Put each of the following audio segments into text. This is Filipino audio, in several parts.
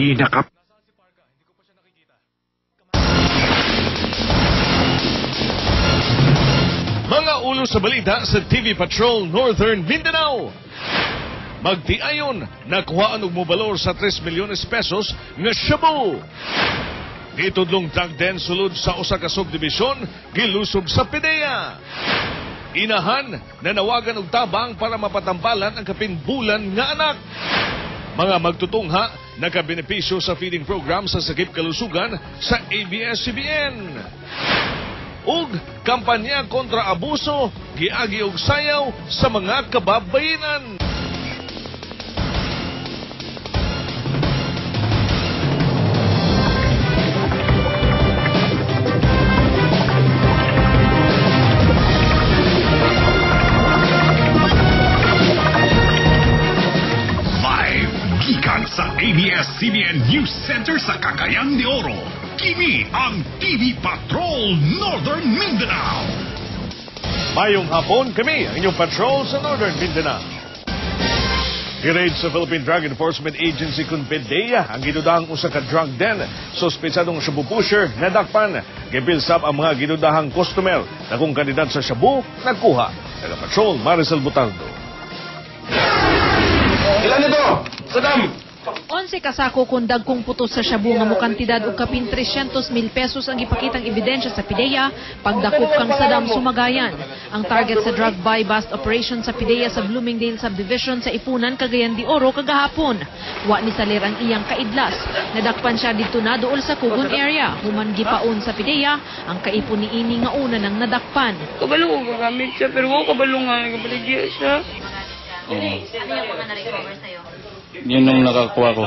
Inakap. Mga ulo sa balita sa TV Patrol Northern Mindanao. Magtiayon, nakuhaan og mobalor sa 3 milyones pesos nga shabu. Gitudlong drug den sulod sa usa ka subdivision, gilusob sa PIDEA. Inahan, nanawagan og tabang para mapatambalan ang kapinbulan nga anak. Mga magtutungha, nakabenepisyo sa feeding program sa Sakip Kalusugan sa ABS-CBN. Ug kampanya kontra abuso, giagi og sayaw sa mga kababayenan. Live gikan sa ABS-CBN News Center sa Cagayan de Oro. Kini ang TV Patrol Northern Mindanao. Mayong hapon kami, ang inyong patrol sa Northern Mindanao. I-raid sa Philippine Drug Enforcement Agency kung PIDEA ang ginudahang usa ka drug den. Sospetsadong shabu pusher nadakpan. Gibilsap ang mga ginudahang customer na kung kandidat sa shabu, nagkuha. Taga-patrol Maricel Butaldo. Ilan ito? Sadam! 11 kasako kung dagkong putos sa shabu nga mo kantidad og kapin 300,000 pesos ang ipakitang ebidensya sa PIDEA pagdakop kang Sadam Sumagayan. Ang target sa drug buy-bust operation sa PIDEA sa Bloomingdale Subdivision sa Ipunan, Cagayan de Oro kagahapon. Wa ni salir ang iyang kaidlas. Nadakpan siya dito na dool sa Kugon area. Human gipaon sa PIDEA ang kaipon ni ini nga una nang nadakpan. Kabalo ko gagamit siya pero ko kabalo nga nagabaligya siya. Ano yung mga na-recover sa'yo? Yun yung nakakuha ko.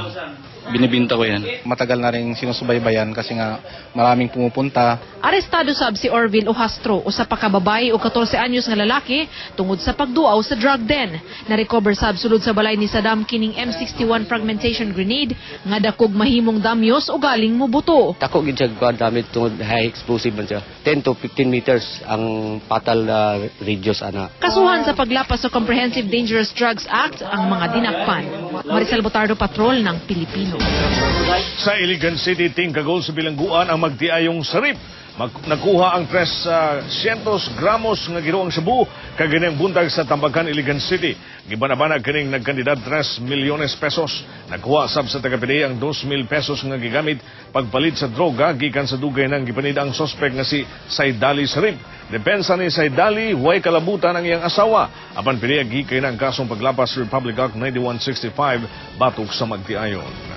Binibinta ko yan. Matagal na rin sinusubaybayan kasi nga maraming pumupunta. Arestado sab si Orville Ohastro, usa pa ka babae o 14 anyos nga lalaki tungod sa pagduaw sa drug den. Na-recover sab sulod sa balay ni Sadam kining M61 fragmentation grenade nga dakog mahimong damyos o galing mo buto. Tako gid siya gamit tungod high explosive man siya. 10 to 15 meters ang fatal radius ana. Kasuhan sa paglapas sa Comprehensive Dangerous Drugs Act ang mga dinakpan. Maricel Butaldo, Patrol ng Pilipino. Sa Iligan City, tingkagol sa bilangguan ang magtiayong sarip. Nakuha ang 300 gramos nga giroang shabu kaganang buntag sa Tambakan, Iligan City. Gibanabanag kaning nagkandidat 3 milyones pesos. Nakuha sab sa taga-PIDEA ang 2,000 pesos nga gigamit pagpalit sa droga gikan sa dugay ng gipanid ang sospek nga si Saidali Sarip. Depensa ni Saidali, way kalabutan ang iyang asawa. Apan PIDEA gikay ng kasong paglapas Republic Act 9165 batok sa magtiayon.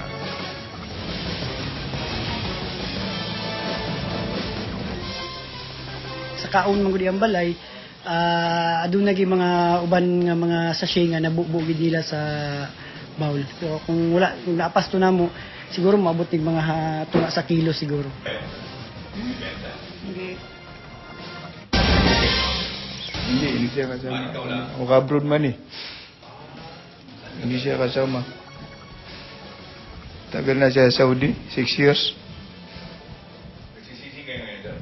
Sa kaon man gud ang balay, aduna gi mga uban nga mga sachet nga nabubugid nila sa bowl. So kung naapas to namo, siguro maabot ning mga tuna sa kilo siguro. Hindi siya kasama. Abroad man eh. Hindi siya kasama. Tagal na siya sa Saudi, 6 years. Nagsisisi kayo ngayon dyan?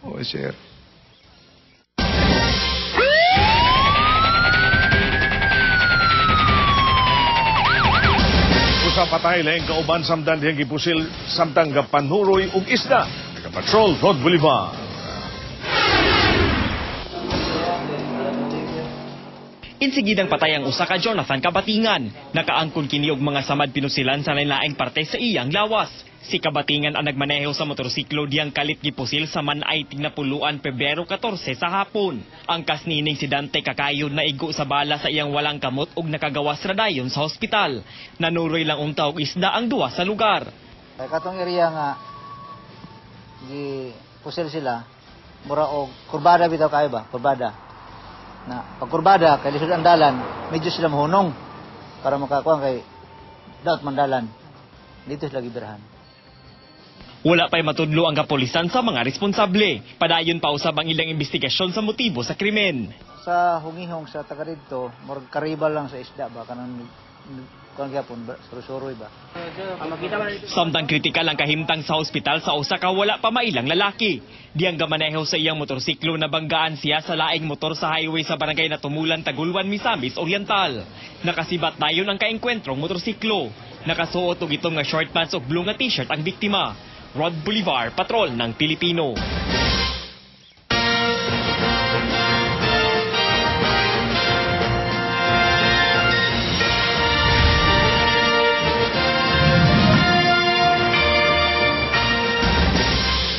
Oo, sir. Usa patay laing kauban samtang diyang gipusil samtang gapanhuroy ug isda. Taga-patrol Rod Bolivar. Insigidang patay ang usa ka Jonathan Kabatingan. Nakaangkon kini og mga samad pinusilan sa lain-laing parte sa iyang lawas. Si Kabatingan ang nagmaneho sa motorsiklo diyang kalit gipusil sa Manay Tignapuluan Pebrero 14 sa hapon. Ang kasnining si Dante kakayod na igo sa bala sa iyang walang kamot ug nakagawas ra dayon sa hospital. Nanuroy lang unta og isda ang duwa sa lugar. Kay katong area nga gipusil sila mura og kurbada bitaw kay ba? Kurbada. Na pagkurbada kay lisod ang dalan, medyo sila mahunong para makakuha kay daot mandalan. Dito sila gibirahan. Wala pa'y matudlo ang kapulisan sa mga responsable. Padayon pa usab ang ilang investigasyon sa motibo sa krimen. Sa hungihong sa taga dito, murag karibal lang sa isda ba kanang gyapon surusuroy ba. Samtang kritikal ang kahimtang sa ospital sa usa ka wala pa mailang lalaki. Diyang gamaneho sa iyang motorsiklo na banggaan siya sa laing motor sa highway sa barangay na Tumulan, Tagulwan, Misamis Oriental. Nakasibat dayon ang kaengkwentrong motorsiklo. Nakasuot og itong nga short pants ug blue nga t-shirt ang biktima. Rod Bolivar, Patrol ng Pilipino.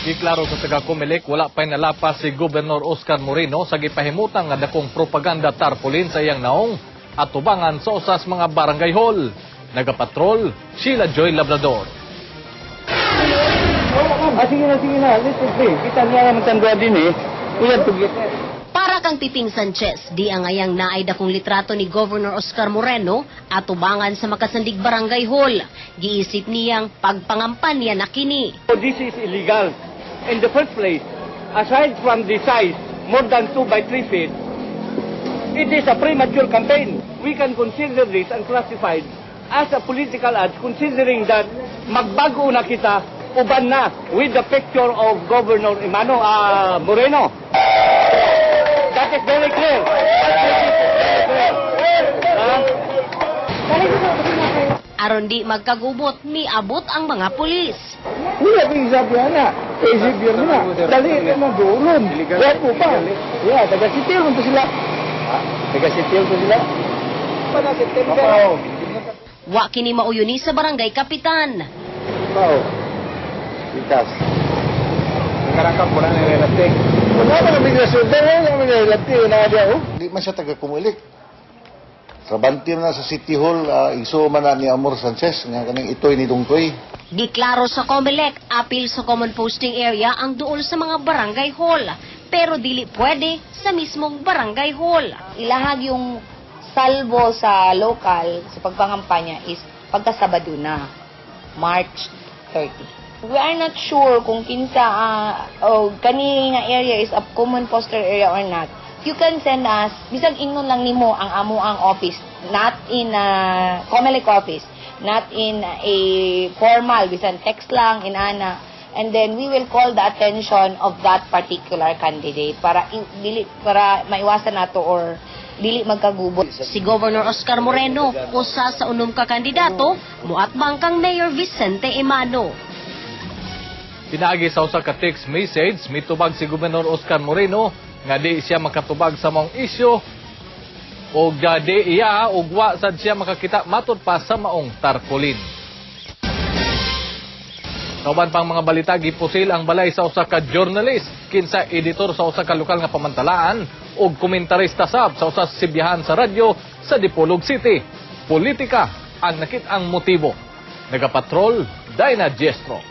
Giklaro sa taga-Comelec, wala pa'y nalapas si Gobernador Oscar Moreno sa gipahimutang nga dakong propaganda tarpaulin sa iyang naong at tubangan sa usas mga barangay hall. Nagapatrol, Sheila Joy Labrador. Sige na. Kita niya naman tandua din eh. Para kang Piping Sanchez, di ang ayang naay dakong litrato ni Governor Oscar Moreno at tubangan sa makasandig barangay hall. Giisip niyang pagpangampan niya na kini. This is illegal. In the first place, aside from the size, more than 2 by 3 feet, it is a premature campaign. We can consider this unclassified as a political ad, considering that magbago na kita, uban na with the picture of Governor Moreno. That is very clear. Aron di magkagubot, miabot ang mga pulis. Wala pa isabi na. Isipir na. Dali na magulong. Wala po pa. Yeah, taga-sitil ko sila. Taga-sitil ko sila. Taga-sitil ko sila. Wa kini mauyuni sa barangay kapitan. Pao. Itas. Nakarangkap mo na nilalati. Wala pa namin nasundan. Wala namin nilalati. Hindi man siya taga-Comelec. Trabanti na sa City Hall, iso man na ni Amor Sanchez, nga kaning itoy ni Dungtoy. Diklaro sa Comelec, apil sa common posting area ang duol sa mga barangay hall. Pero dili pwede sa mismong barangay hall. Ilahag yung salvo sa local, sa pagpangampanya is pagkasabado na, March 30. We are not sure kung kinsa kani nga area is a common poster area or not. You can send us, bisag ingnon lang nimo ang amo ang office, not in a Comelec office, not in a formal, bisan text lang, inana, and then we will call the attention of that particular candidate para maiwasan nato or dili magkagubot. Si Governor Oscar Moreno, usa sa unom ka kandidato, muatbang kang Mayor Vicente Emano. Pinaagi sa usa ka text message, mitubag si Gobernador Oscar Moreno nga di siya makatubag sa maong isyu o di iya o wa sad siya makakita matod pa sa maong tarpaulin. Kauban pang mga balita, gipusil ang balay sa usa ka journalist, kinsa editor sa usa ka lokal nga pamantalaan o komentarista sab sa usa sibyahan sa radyo sa Dipolog City. Politika ang nakit-ang motibo. Nagapatrol, Dinah Jestro.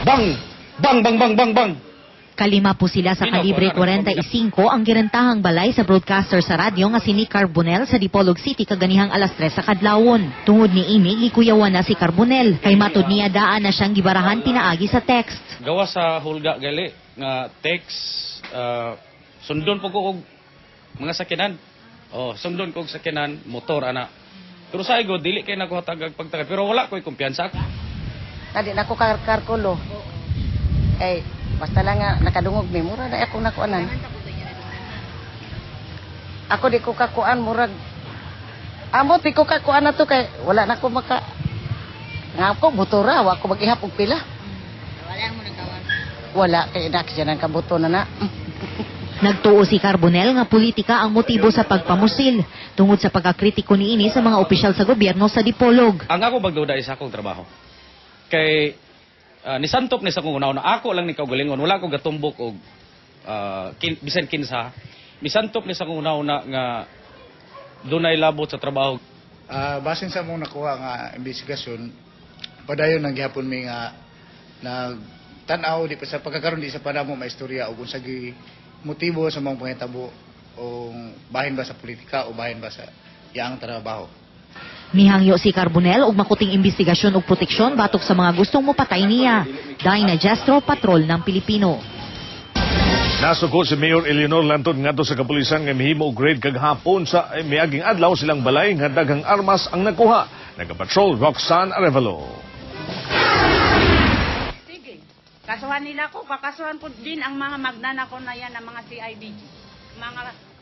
Bang! Bang, bang, bang, bang, bang! Kalima po sila sa kalibre 45 ang girantahang balay sa broadcaster sa radyo nga si Nick Carbonell sa Dipolog City kaganihang alas 3 sa kadlawon. Tungod ni ini, gikuyawan na si Carbonell. Kay matod niya daan na siyang gibarahan pinaagi sa text. Gawa sa hulga gali nga text, sundon po ko og mga sakinan. Sundon ko og sakinan, motor ana. Pero sa igo dili kay nakuhatag pagtagad, pero wala ko'y kumpiyansa. Tadi na ko karkulo. Basta lang nga nakadungog may mura na akong nakuanan. Ako di ko kakuan murag. Amot di ko kakuan na to kay wala na ko maka. Nga ako motora, wa ko mag-ihap og pila. Wala mo nagawan. Wala kay nakisyanan ka buto na. Nagtuo si Carbonell nga politika ang motibo sa pagpamusil tungod sa pagkakritiko niini sa mga opisyal sa gobyerno sa Dipolog. Ang ako magduda isa akong trabaho. Kay nisantop ni sa kong una ako lang ni kaugalingon, wala ko gatumbok og bisan kinsa. Misantop ni sa kong una nga dunay labot sa trabaho. Basin sa mong nakuha nga investigasyon, padayon nang gihapon mi nga nagtan-aw di pa sa pagkakaroon di sa panamo maistorya og unsay motibo sa mga pangitabo o bahin ba sa politika o bahin ba sa iyang trabaho. Mihangyo si Carbonell og makuting investigasyon ug proteksyon batok sa mga gustong mopatay niya. Dinah Jestro, Patrol ng Pilipino. Nasugod si Mayor Eleanor Lanton ngadto sa kapulisan nga mihimo og raid kaghapon sa miaging adlaw silang balay nga daghang armas ang nakuha. Nagapatrol Roxanne Arevalo. Sige. Kasuhan nila ko, kakasuhan po din ang mga magnanako na yan ng mga CIDG. Mga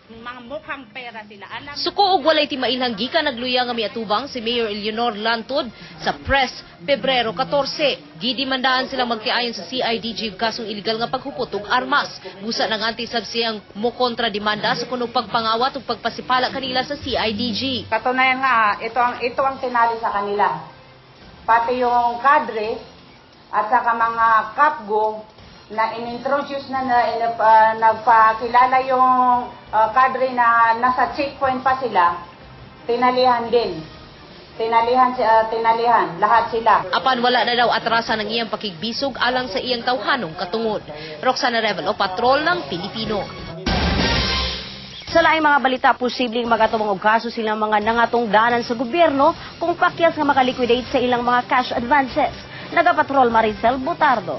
mga mukhang pera sila. Alam Suko og walay timailhang gikan nagluya nga miatubang si Mayor Eleanor Lantod sa press Pebrero 14. Gidimandaan silang magtiayon sa CIDG kasong illegal nga paghupot og armas. Busa nang anti-sab siyang mo kontra demanda sa kuno pagpangawat ug pagpasipala kanila sa CIDG. Katunayan nga, ito ang tinali sa kanila. Pati yung kadre at saka mga kapgo na inintroduce na nagpakilala yung kadre na nasa checkpoint pa sila, tinalihan din. Tinalihan, lahat sila. Apan wala na daw atrasan ng iyang pakigbisog alang sa iyang tawhanong katungod. Roxana Revelo, Patrol ng Pilipino. Sa laing mga balita, posibleng magatubang og kaso silang mga nangatungdanan sa gobyerno kung pakyas nga makaliquidate sa ilang mga cash advances. Nagapatrol Maricel Botardo.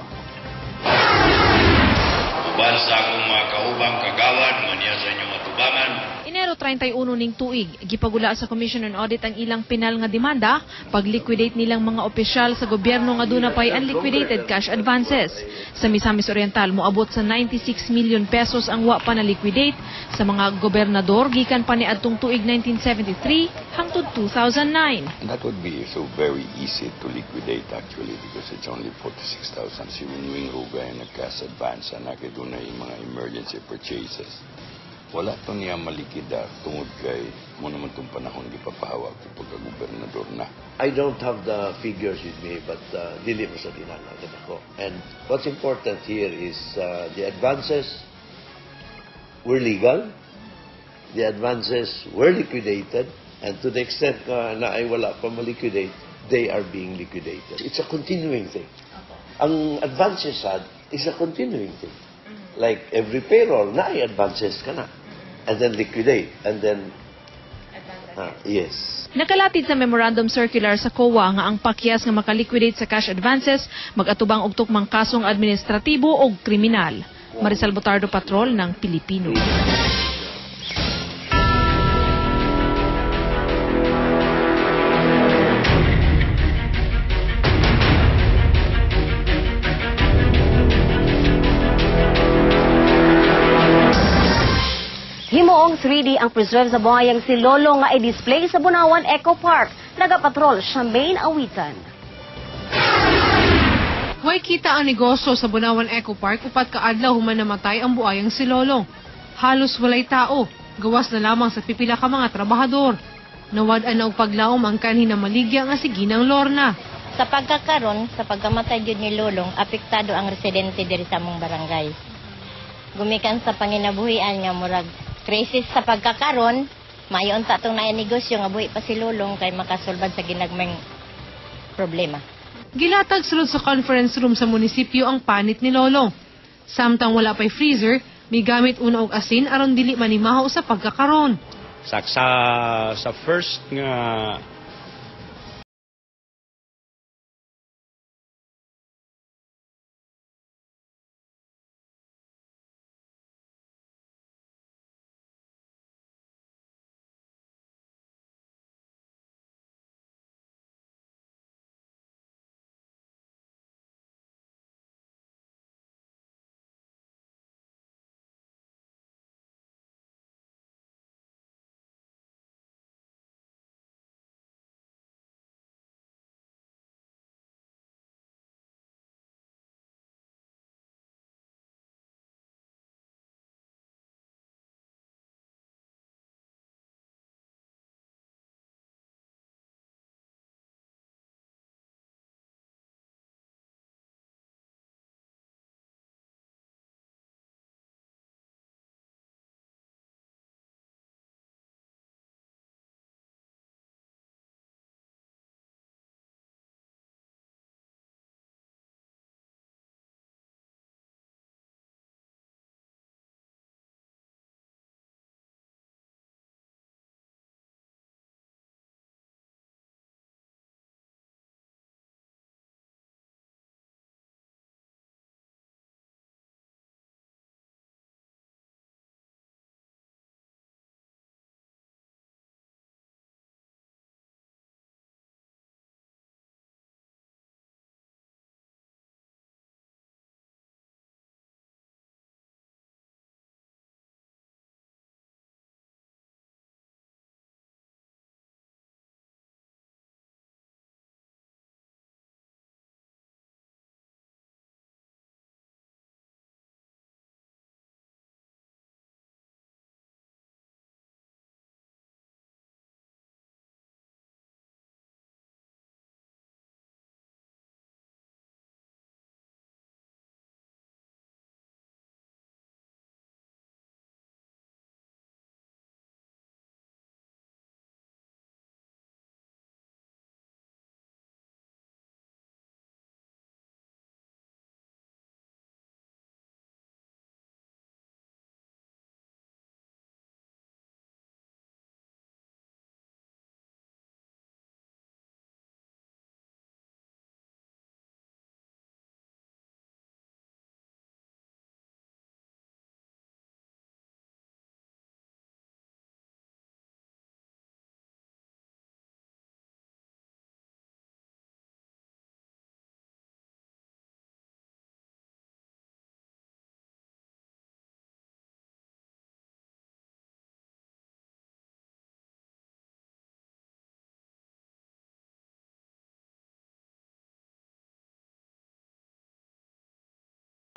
Uban sa akong mga kaubang kagawad, manya sa inyong atubangan. Enero 31 ning tuig, gipagula sa Commission on Audit ang ilang penal nga demanda pag-liquidate nilang mga opisyal sa gobyerno nga duna pay unliquidated cash advances. Sa Misamis Oriental, moabot sa 96 million pesos ang wa pa na liquidate sa mga gobernador gikan pa niadtong tuig 1973 hangtod 2009. That would be so very easy to liquidate actually because it's only 46,000 sinunuing rugay na cash advance na nakidunay mga emergency purchases. Wala to niya malikida tungod kay mo naman itong panahon gipapahawak ko pagka-gobernador na. I don't have the figures with me, but dili mo sa tinanagan ako. And what's important here is the advances were legal, the advances were liquidated, and to the extent na ay wala pa ma-liquidate, they are being liquidated. It's a continuing thing. Ang advances is a continuing thing. Like every payroll, na ay advances ka na. And then liquidate. And then, yes. Nakalatid sa memorandum circular sa COA nga ang pakyas nga makaliquidate sa cash advances mag-atubang og tukmang kasong administratibo o kriminal. Maricel Botardo, Patrol ng Pilipino. Himoong 3D ang preserve sa buhayang si Lolo nga i-display sa Bunawan Eco Park. Nagapatrol Charmaine Awitan. Huwag kita ang negosyo sa Bunawan Eco Park upat kaadlaw human namatay ang buhayang si Lolo. Halos walay tao, gawas na lamang sa pipila ka mga trabahador. Nawad-an na og paglaom ang kanhi na maligya nga si Ginang Lorna. Sa pagkakaron, sa pagkamatay gyud ni Lolong, apektado ang residente diri sa among barangay. Gumikan sa panginabuhian nga murag krisis sa pagkakaron, mayon ta tong naay negosyo nga buhi pa si Lolong kay makasulbad sa ginagmang problema. Gilatag sulod sa conference room sa munisipyo ang panit ni Lolong. Samtang wala pay freezer, may gamit una og asin aron dili manimahaw sa pagkakaron. Sa first nga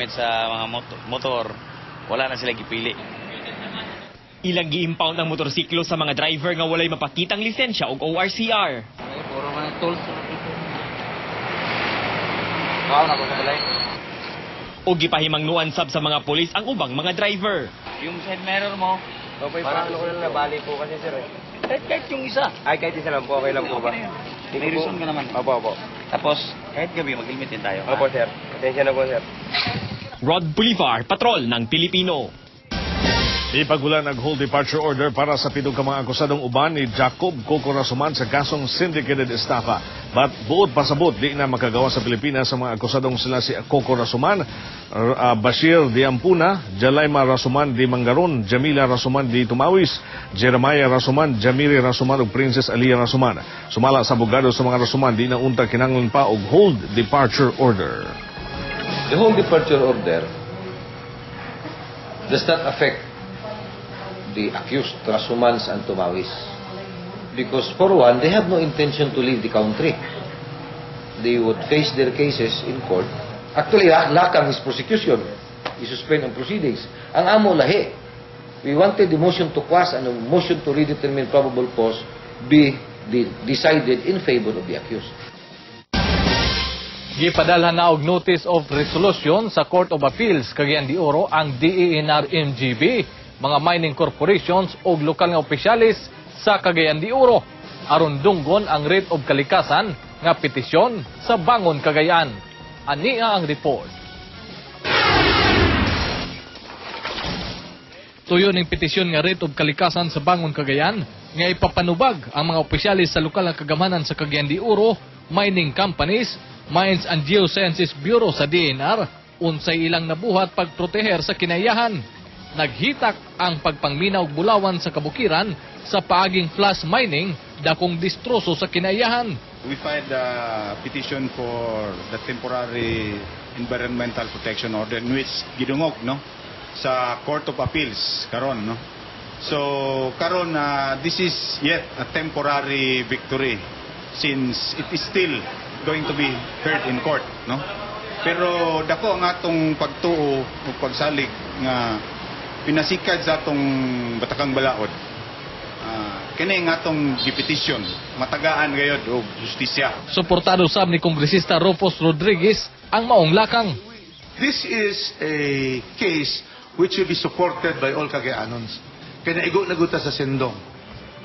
Sa mga motor, wala na sila gipili. Ilang gi-impound ang motorsiklo sa mga driver nga walay mapakitang lisensya o ORCR. Puro mga tools. O gipahimangnuan sab sa mga pulis ang ubang mga driver. Yung side mirror mo, Parang ano ko lang nabali po kasi sir eh. kahit yung isa. Ay, kahit isa lang po, okay lang po ba? May reason ka naman. Opo. Tapos, kahit gabi, mag-helmet din tayo. Opo sir. Atensya na po sir. Rod Bolivar, Patrol ng Pilipino. Ipagula nag-hold departure order para sa pitong ka mga akusadong uban ni Jacob Coco Rasuman sa kasong syndicated estafa. But buod pasabot, di na makagawa sa Pilipinas sa mga akusadong sila si Coco Rasuman, Bashir di Ampuna, Jalaima Rasuman di Mangaron, Jamila Rasuman di Tumawis, Jeremiah Rasuman, Jamiri Rasuman ug Princess Alia Rasuman. Sumala sa abogado sa mga Rasuman, di na unta kinanglan pa og hold departure order. The hold departure order does not affect the accused, Rasumans and Tumawis. Because for one, they have no intention to leave the country. They would face their cases in court. Actually, lakang is prosecution. I-suspend ang proceedings. Ang amo lahi. We wanted the motion to quash and the motion to redetermine probable cause be decided in favor of the accused. Gipadalhan na og notice of resolution sa Court of Appeals Cagayan de Oro ang DENR-MGB, mga mining corporations o lokal nga opisyalis sa Cagayan de Oro aron dunggon ang writ of kalikasan nga petisyon sa Bangon Cagayan. Ania ang report. Tuyo ning petisyon nga writ of kalikasan sa Bangon Cagayan nga ipapanubag ang mga opisyalis sa lokal nga kagamanan sa Cagayan de Oro, mining companies, Mines and Geosciences Bureau sa DENR unsay ilang nabuhat pagproteher sa kinayahan. Naghitak ang pagpangminaw bulawan sa kabukiran sa paaging flash mining dakong distroso sa kinayahan. We filed a petition for the temporary environmental protection order in which gidungog sa Court of Appeals karon So karon this is yet a temporary victory since it is still going to be heard in court Pero dako ang atong pagtuo ug pagsalig nga pinasikad sa atong Batakang Balaod. Kini nga atong gipetisyon, matagaan gayod og justisya. Suportado sab ni Kongresista Rufus Rodriguez ang maong lakang. This is a case which will be supported by all Cagayanons. Kaya naigo na guta sa sendong.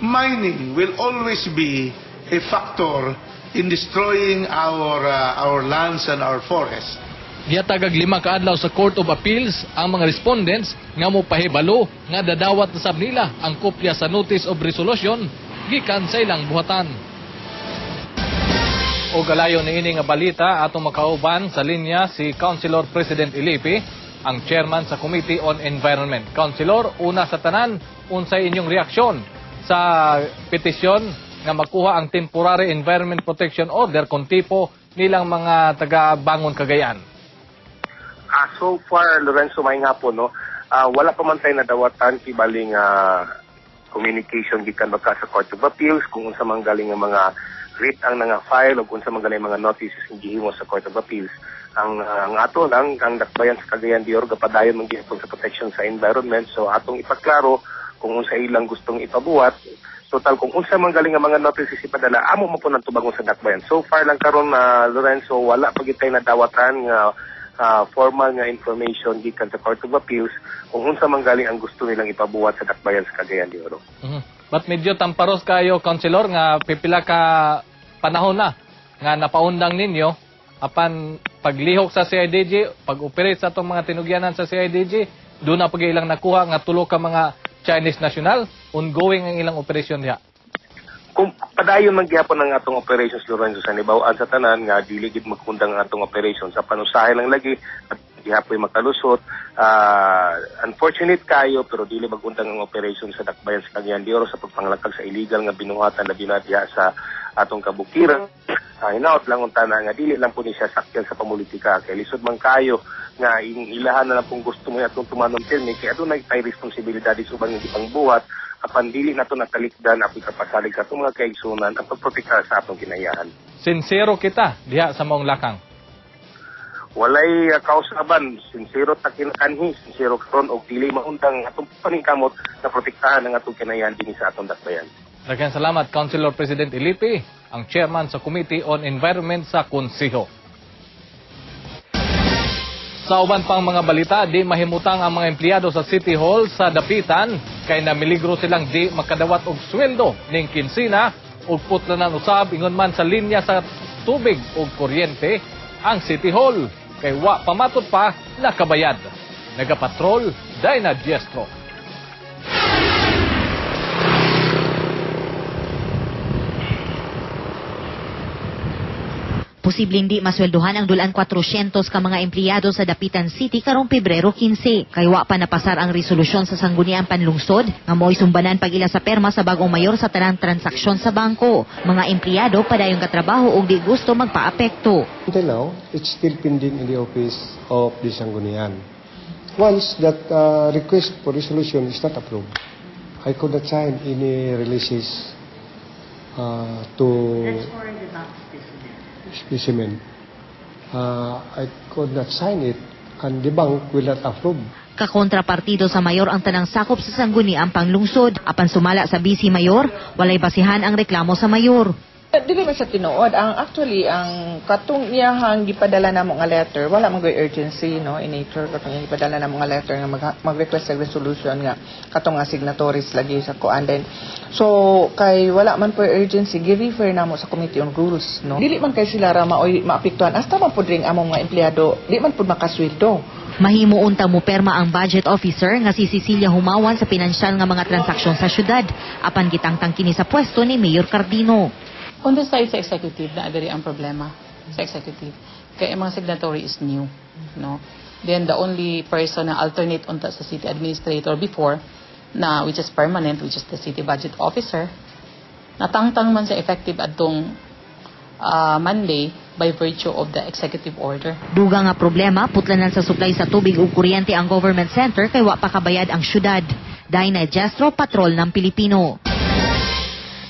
Mining will always be a factor in destroying our lands and our forests. Gihatagag 5 ka adlaw sa Court of Appeals ang mga respondents nga mopahibalo nga dadawat na sab nila ang kopya sa Notice of Resolution gikan sa ilang buhatan. O galayo niini nga balita atong makauban sa linya si Councilor President Ilipi, ang chairman sa Committee on Environment. Councilor, una sa tanan, unsay inyong reaksyon sa petisyon nga makuha ang Temporary Environment Protection Order kung tipo nilang mga taga-Bangon Cagayan? So far, Lorenzo, may nga po, wala pa man tayo nadawatan kibaling communication gikan baka sa Court of Appeals kung unsa man galing ang mga writ ang file o kung unsa man galing mga notices nga gihimo sa Court of Appeals. Ang ato lang ang dakbayan sa Cagayan de Oro gapadayon man gihapon sa protection sa environment, so atong ipaklaro kung unsa ilang gustong ipabuhat. Total kung unsa man galing ang mga notices ipadala amo mo po nang tubangon sa dakbayan. So far lang karon Lorenzo, wala pa gid tayo nadawatan nga formal nga information gikan sa Court of Appeals kung unsa man galing ang gusto nilang ipabuhat sa dakbayan sa Cagayan de Oro. But medyo tamparos kayo, Councilor, nga pipila ka panahon na nga napaundang ninyo apan paglihok sa CIDG, pag-operate sa itong mga tinugyanan sa CIDG, doon na pag ilang nakuha nga tulo ka mga Chinese national, ongoing ang ilang operasyon niya. Kung padayon man gyapon ang atong operations, Lorenzo, sa nibawaan sa tanan nga dili gid magkundang ang atong operations sa panusahay lang lagi at gihapoy makalusot. Unfortunate kayo pero dili magkundang ang operations sa dakbayan sa Cagayan de Oro sa pagpanglakag sa illegal nga binuhatan labi na diha sa atong kabukiran. Hinaot lang unta na nga dili lang po ni siya sakyan sa pamulitika kay lisod man kayo nga ilahan na lang kung gusto mo atong tumanon pirmi kay adunay tay responsibilidad sa ubang gipangbuhat apan dili nato natalikdan api kapasalig sa atong mga kaigsunan ang pagprotekta sa atong kinayahan. Sincero kita diha sa maong lakang. walay kausaban, sincero ta kinakanhi, sincero karon og dili maundang atong paningkamot na protektahan ang atong kinayan dinhi sa atong dakbayan. Daghang salamat, Councilor President Ilipi, ang chairman sa Committee on Environment sa Konseho. Sa uban pang mga balita, di mahimutang ang mga empleyado sa City Hall sa Dapitan kay namiligro silang di makadawat og sweldo ning kinsina ug putlanan usab ingon man sa linya sa tubig ug kuryente ang City Hall kay wa pamatud pa nakabayad. Nagapatrol, Dina Diestro. Posibleng di masweldohan ang dulan 400 ka mga empleyado sa Dapitan City karong Pebrero 15. Kay wa pa napasar ang resolusyon sa Sangguniang Panlungsod nga mo'y sumbanan pag ila sa perma sa bagong mayor sa tanang transaksyon sa bangko. Mga empleyado padayong katrabaho ug di gusto magpaapekto. Until now, it's still pending in the office of the Sanggunian. Once that request for resolution is not approved, I could not sign any releases to specimen. I could not sign it and the bank will not approve. Kakontrapartido sa mayor ang tanang sakop sa Sangguniang Panlungsod. Apan sumala sa vice mayor, walay basihan ang reklamo sa mayor. Dili man siya tinuod. Ang katong iyahang gipadala na mga letter, wala man urgency no in nature katong gipadala na mga letter nga mag-request sa resolution nga katong nga signatories lagi sa kuan din. So kay wala man po urgency, gi-refer namo sa Committee on Rules no. Dili man kay sila ra maapektuhan hasta man pud ring among mga empleyado, di man pud makasweldo. Mahimo unta mo perma ang budget officer nga si Cecilia Humawan sa pinansyal nga mga transaksyon sa syudad. Apan gitangtang kini sa pwesto ni Mayor Cardino. On the side sa executive, na diri ang problema sa executive. Kaya ang mga signatory is new, no? Then the only person na alternate unta sa city administrator before, na which is permanent, which is the city budget officer, natangtang man sa effective adtong Monday by virtue of the executive order. Duga nga problema, putlanan sa supply sa tubig ug kuryente ang government center kay wa pa kabayad ang syudad. Dina Diestro, Patrol ng Pilipino.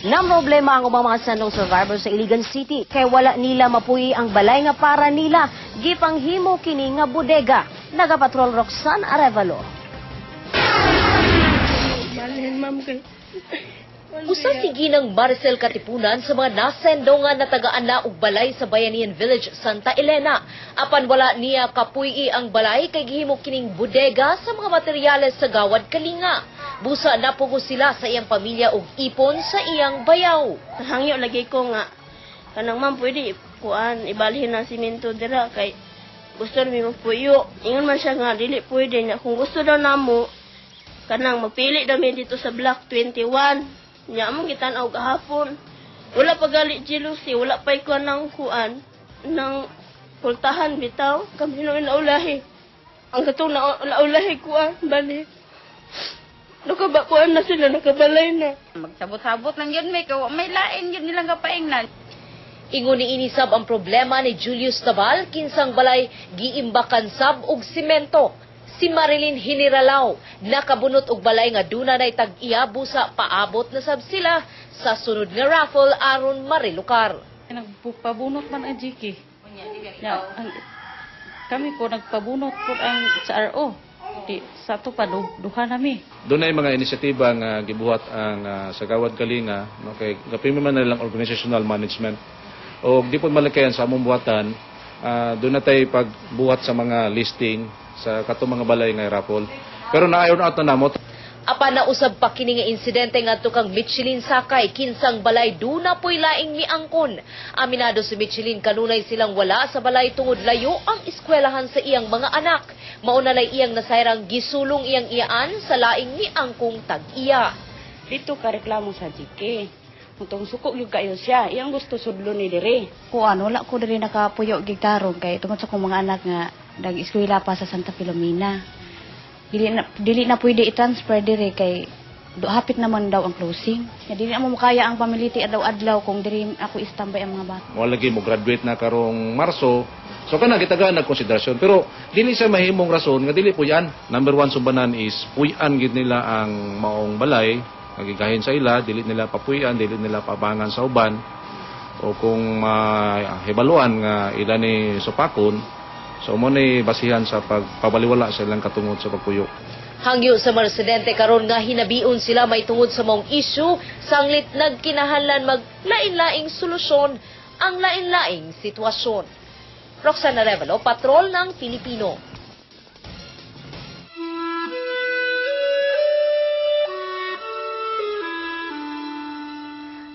Nang problema ang mga sandong survivors sa Iligan City kay wala nila mapuyi ang balay nga para nila gipanghimo kini nga bodega. Nagapatrol Roxanne Arevalo. Usa si Ginang Maricel Katipunan sa mga nasendongan na tagaan na og balay sa Bayanihan Village, Santa Elena. Apan wala niya kapuy ang balay kay gihimo kining bodega sa mga materyales sa Gawad Kalinga. Busa na pugo sila sa iyang pamilya og ipon sa iyang bayaw. Hangyo lagi ko nga kanang man pwede kuan ibalhin na simento dira kay gusto mi mo puyo. Ingon man siya nga dili pwede nya kung gusto daw namo kanang magpili dami dito sa block 21. Nya among gitan-aw gahapon. Wala pa gali jealousy, wala pa ikuan ng kuan ng pultahan bitaw kami no naulahi. Ang katong naulahi kuan bali. Nakabakuan na sila, nakabalay na. Magsabot-sabot lang yun, may lain yun nilang kapaingnan. Ingon ni inisab ang problema ni Julius Tabal, kinsang balay giimbakan sab og simento. Si Marilyn Hiniralaw, nakabunot og balay nga duna nay tag-iya busa paabot na sab sila sa sunod nga raffle aron marilukar. Nagpabunot man ang GK. Kami po nagpabunot po ang sa RO. Sa ito pa, duha nami. Doon ay mga inisyatiba nga gibuhat ang sa Gawad Kalinga, no, kay gapimi man nilang organizational management. O di po malakayan sa among buhatan, doon na tayo pagbuhat sa mga listing sa katong mga balay nga raffle. Pero naayon ato namo. Apa na usab pa kini nga insidente ngadto kang Michelin Sakay kinsang balay duna poy laing miangkon. Aminado si Michelin kanunay silang wala sa balay tungod layo ang eskwelahan sa iyang mga anak. Mauna lay iyang nasayrang gisulong iyang iyaan sa laing miangkong tag-iya. Dito ka reklamo sa GK. Mutong suko gyud kayo siya. Iyang gusto sudlo ni dire. Kuan wala ko diri nakapuyo gigtarong kay tungod sa kong mga anak nga nag-eskwela pa sa Santa Filomena. Dili na pwede i-transfer dire kay hapit naman daw ang closing. Dili na mo makaya ang pamiliti adlaw-adlaw kung diri ako istambay ang mga bata. Mo lagi mo graduate na karong Marso. So kana gitagaan na konsiderasyon pero dili sa mahimong rason nga dili puyan. Number 1 subanan is puyan gid nila ang maong balay, nagigahin sa ila, dili nila papuyan, dili nila pabangan sa uban. O kung hibaluan nga ila ni supakon, So mo ni basihan sa pagpabaliwala sa ilang katungod sa pagpuyo. Hangyo sa mga residente karon nga hinabiun sila may tungod sa maong issue, sanglit nagkinahanglan maglain-laing solusyon ang lain-laing sitwasyon. Roxana Revelo, Patrol ng Pilipino.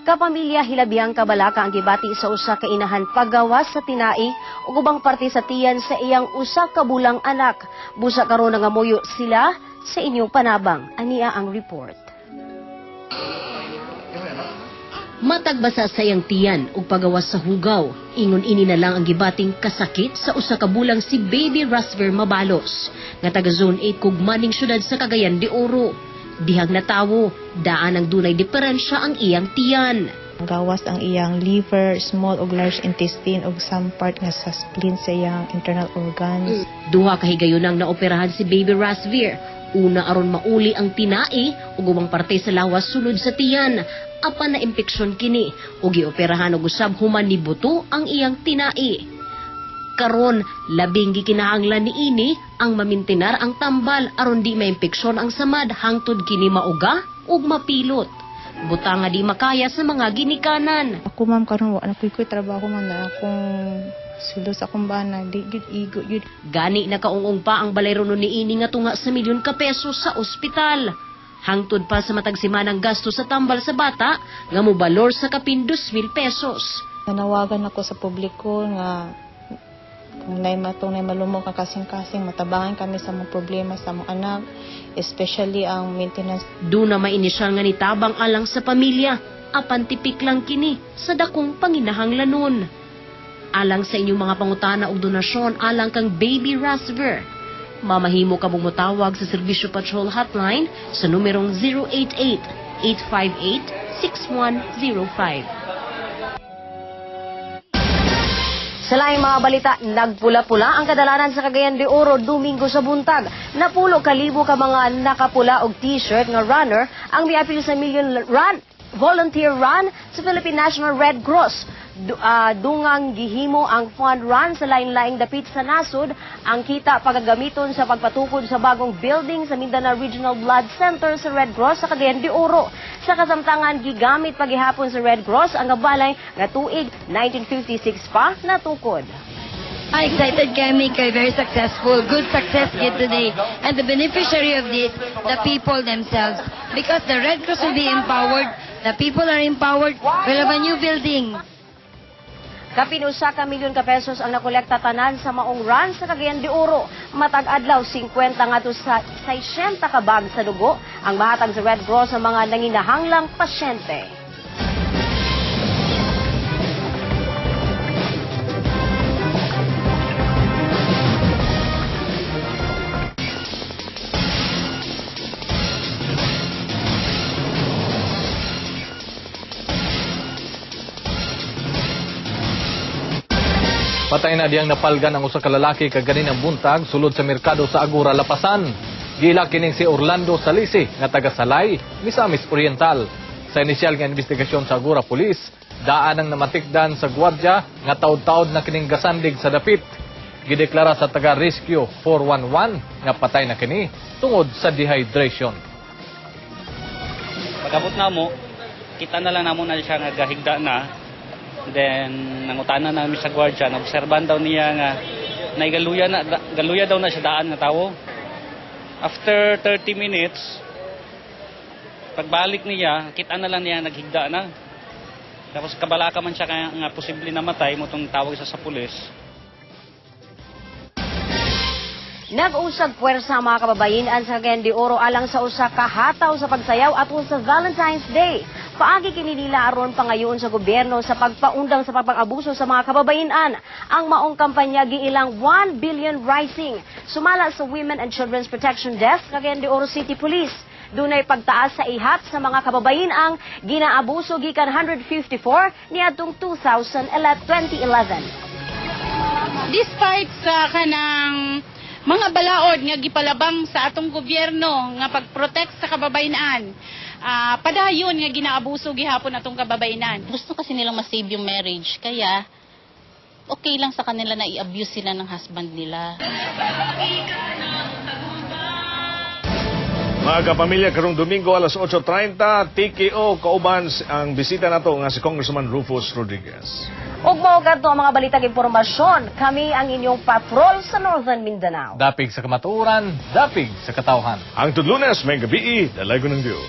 Kapamilya hilabihang kabalaka ang gibati sa usa ka inahan paggawas sa tinai ug ubang parte sa tiyan sa iyang usa ka bulang anak. Busa karon nga muyo sila sa inyong panabang. Ania ang report. Matagbasa sa iyang tiyan ug pagawas sa hugaw, ingon ini na lang ang gibating kasakit sa usa ka bulang si Baby Rasver Mabalos, nga taga Zone 8 Kugmaning syudad sa Cagayan de Oro. Dihag na tawo, daan ang dunay diferensya ang iyang tiyan. Gawas ang iyang liver, small ug large intestine ug some part nga sa spleen sa iyang internal organs. Duha ka higayunang naoperahan si Baby Rasver. Una aron mauli ang tinai ug ubang parte sa lawas sulod sa tiyan. Apan na impeksyon kini ug gioperahan og usab human ni buto ang iyang tinai. Karon, labing gikinahanglan niini ang mamintinar ang tambal aron di maimpeksyon ang samad hangtod kini mauga ug mapilot. Butang nga di makaya sa mga ginikanan. Ako ma'am karon wa na koy trabaho man na akong sulo sa akong bana, di gid igo gid. Gani nakaungong pa ang balayron niini nga tunga sa milyon ka pesos sa ospital. Hangtod pa sa matagsimanang gasto sa tambal sa bata nga mobalor sa kapin 2,000 pesos. Nanawagan ako sa publiko nga kung nay malumog ang kasing-kasing, matabangan kami sa mga problema sa mga anak, especially ang maintenance. Doon na mainisyal nga nitabang alang sa pamilya, apan tipik lang kini sa dakong panginahanglanon. Alang sa inyong mga pangutana o donasyon alang kang Baby Rasver, mamahimo ka mong motawag sa Servisyo Patrol Hotline sa numerong 088-858-6105. Sa laing mga balita, nagpula-pula ang kadalanan sa Cagayan de Oro Domingo sa buntag. Napulo kalibo ka mga nakapula og t-shirt nga runner ang miapil sa Million Run Volunteer Run sa Philippine National Red Cross. Dungang gihimo ang fund run sa lain-laing dapit sa nasod. Ang kita pagagamiton sa pagpatukod sa bagong building sa Mindanao Regional Blood Center sa Red Cross sa Cagayan de Oro. Sa kasamtangan, gigamit pagihapon sa Red Cross ang gabalay nga tuig 1956 pa natukod. Excited kami kay very successful. Good success here today. And the beneficiary of this, the people themselves. Because the Red Cross will be empowered, the people are empowered, we'll have a new building. Kapin usa ka milyon ka pesos ang nakolekta tanan sa maong run sa Cagayan de Oro. Matag adlaw 50 ngadto sa 60 ka bag sa dugo ang mahatag sa Red Cross sa mga nanginahanglang pasyente. Patay na diyang napalgan ang usa ka lalaki kag ganinang buntag sulod sa merkado sa Agura, Lapasan. Gila kining si Orlando Salisi nga taga Salay, Misamis Oriental. Sa inisyal nga investigasyon sa Agura Police, daan ang namatikdan sa gwardiya nga taud-taud na kining gasandig sa dapit. Gideklara sa taga Rescue 411 nga patay na kini tungod sa dehydration. Pagabot na mo, kita na lang namo na siya nga gahigda na. Then nangutana namin sa gwardiya, naobserban daw niya nga galuya daw na siya daan nga tawo. After 30 minutes, pagbalik niya, kita na lang niya naghigda na. Tapos kabalaka man siya kaya nga posible na matay mo itong tawag sa pulis. Nag-usag puwersa ang mga kababayan sa Cagayan de Oro alang sa usa ka hataw sa pagsayaw atol sa Valentine's Day. Paagi kini nila aron pangayoon sa gobyerno sa pagpaundang sa pag-abuso sa mga kababayan. Ang maong kampanya giilang 1 billion rising. Sumala sa Women and Children's Protection Desk Cagayan de Oro City Police. Dunay pagtaas sa ihat sa mga kababayan ang ginaabuso gikan 154 niadtong 2011. Despite sa kanang mga balaod nga gipalabang sa atong gobyerno nga pag-protect sa kababayan, padayon nga ginaabuso gihapon atong kababayan. Gusto kasi nilang ma-save yung marriage, kaya okay lang sa kanila na i-abuse sila ng husband nila. Mga kapamilya, karong Domingo alas 8:30, TKO kauban ang bisita nato nga si Congressman Rufus Rodriguez. Ug mao kadto ang mga balitag impormasyon. Kami ang inyong patrol sa Northern Mindanao. Dapig sa kamatuoran, dapig sa katawhan. Ang Lunes, may gabi, dalay ko ng Diyos.